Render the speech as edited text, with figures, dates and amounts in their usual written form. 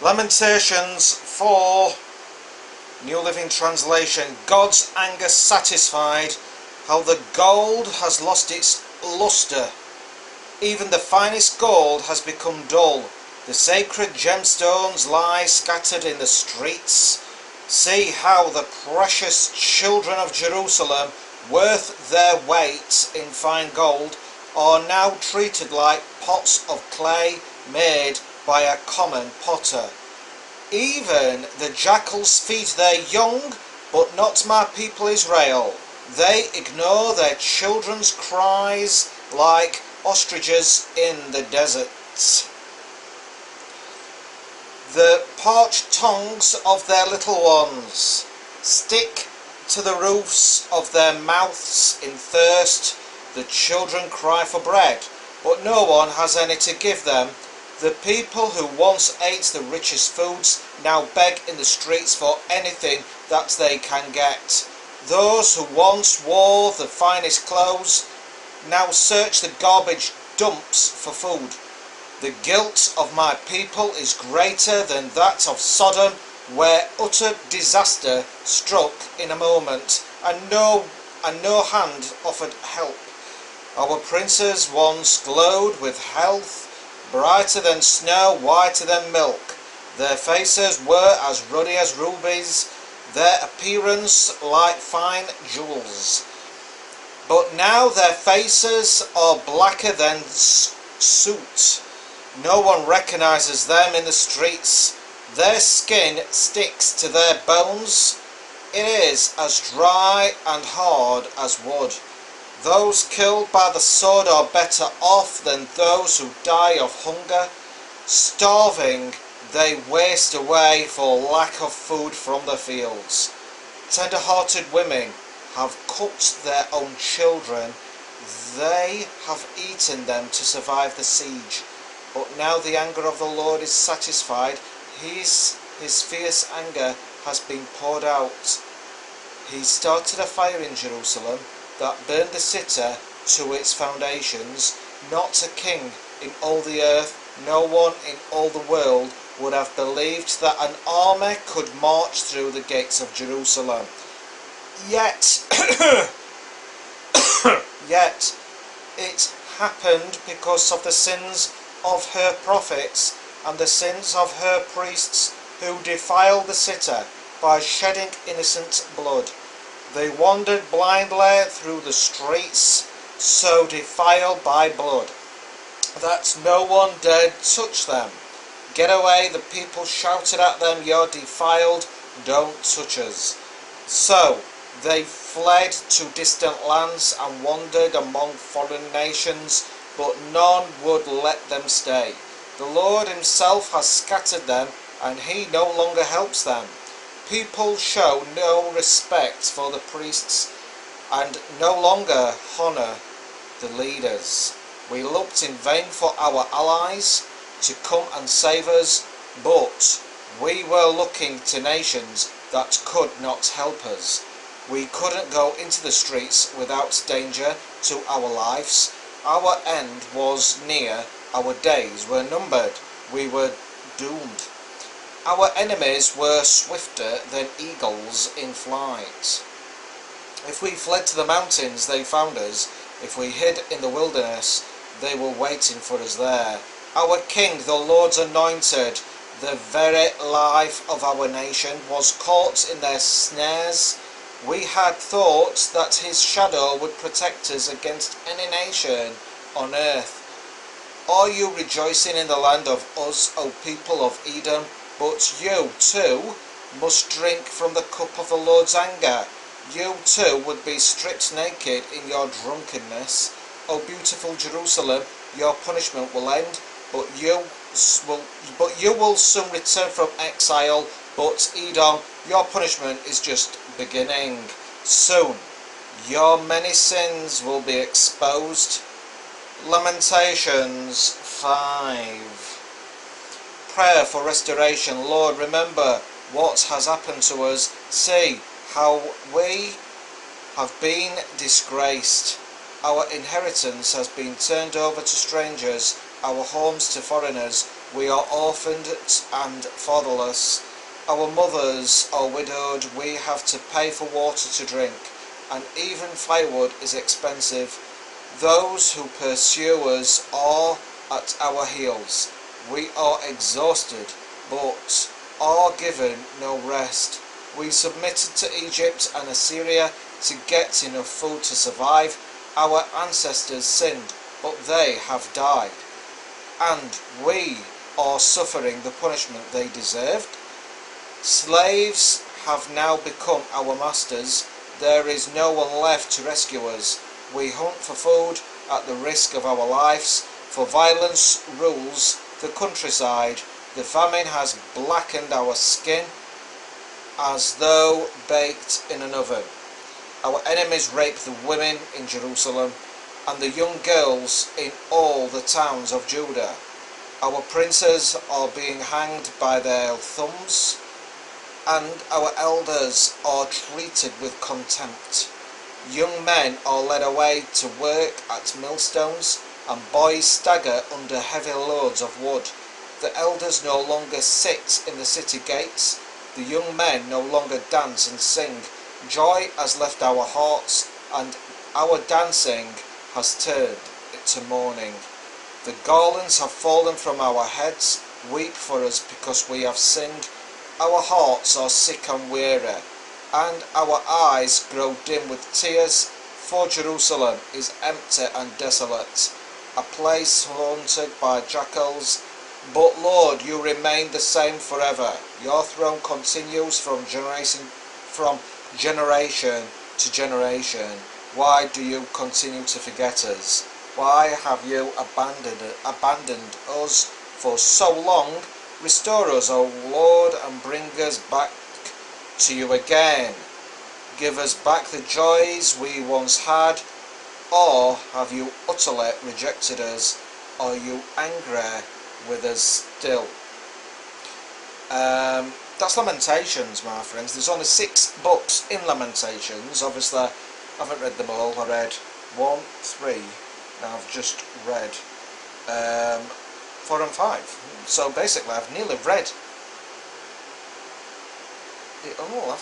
Lamentations 4, New Living Translation. God's anger satisfied, how the gold has lost its lustre. Even the finest gold has become dull. The sacred gemstones lie scattered in the streets. See how the precious children of Jerusalem, worth their weight in fine gold, are now treated like pots of clay made by a common potter. Even the jackals feed their young, but not my people Israel. They ignore their children's cries like ostriches in the deserts. The parched tongues of their little ones stick to the roofs of their mouths in thirst. The children cry for bread, but no one has any to give them. The people who once ate the richest foods now beg in the streets for anything that they can get. Those who once wore the finest clothes now search the garbage dumps for food. The guilt of my people is greater than that of Sodom, where utter disaster struck in a moment, and no hand offered help. Our princes once glowed with health, brighter than snow, whiter than milk. Their faces were as ruddy as rubies, their appearance like fine jewels. But now their faces are blacker than soot. No one recognizes them in the streets. Their skin sticks to their bones. It is as dry and hard as wood. Those killed by the sword are better off than those who die of hunger. Starving, they waste away for lack of food from the fields. Tender-hearted women have cooked their own children. They have eaten them to survive the siege. But now the anger of the Lord is satisfied. His fierce anger has been poured out. He started a fire in Jerusalem that burned the city to its foundations. Not a king in all the earth, no one in all the world would have believed that an army could march through the gates of Jerusalem. Yet it happened because of the sins of her prophets and the sins of her priests who defiled the city by shedding innocent blood. They wandered blindly through the streets, so defiled by blood, that no one dared touch them. Get away, the people shouted at them, you're defiled, don't touch us. So they fled to distant lands and wandered among foreign nations, but none would let them stay. The Lord himself has scattered them, and he no longer helps them. People show no respect for the priests and no longer honour the leaders. We looked in vain for our allies to come and save us, but we were looking to nations that could not help us. We couldn't go into the streets without danger to our lives. Our end was near, our days were numbered, we were doomed. Our enemies were swifter than eagles in flight. If we fled to the mountains, they found us. If we hid in the wilderness, they were waiting for us there. Our king, the Lord's anointed, the very life of our nation, was caught in their snares. We had thought that his shadow would protect us against any nation on earth. Are you rejoicing in the land of us, O people of Edom? But you too must drink from the cup of the Lord's anger. You too would be stripped naked in your drunkenness. O beautiful Jerusalem, your punishment will end, but you will soon return from exile. But Edom, your punishment is just beginning. Soon your many sins will be exposed. Lamentations 5. Prayer for restoration. Lord, remember what has happened to us. See how we have been disgraced. Our inheritance has been turned over to strangers, our homes to foreigners. We are orphaned and fatherless. Our mothers are widowed. We have to pay for water to drink, and even firewood is expensive. Those who pursue us are at our heels. We are exhausted, but are given no rest. We submitted to Egypt and Assyria to get enough food to survive. Our ancestors sinned, but they have died, and we are suffering the punishment they deserved. Slaves have now become our masters. There is no one left to rescue us. We hunt for food at the risk of our lives, for violence rules the countryside. The famine has blackened our skin as though baked in an oven. Our enemies rape the women in Jerusalem and the young girls in all the towns of Judah. Our princes are being hanged by their thumbs, and our elders are treated with contempt. Young men are led away to work at millstones, and boys stagger under heavy loads of wood. The elders no longer sit in the city gates. The young men no longer dance and sing. Joy has left our hearts, and our dancing has turned to mourning. The garlands have fallen from our heads. Weep for us because we have sinned. Our hearts are sick and weary, and our eyes grow dim with tears, for Jerusalem is empty and desolate, a place haunted by jackals. But Lord, you remain the same forever. Your throne continues from generation to generation. Why do you continue to forget us? Why have you abandoned us for so long? Restore us, O Lord, and bring us back to you again. Give us back the joys we once had. Or have you utterly rejected us? Are you angry with us still? That's Lamentations, my friends. There's only 6 books in Lamentations. Obviously, I haven't read them all. I read 1, 3. Now I've just read 4 and 5. So basically, I've nearly read it all.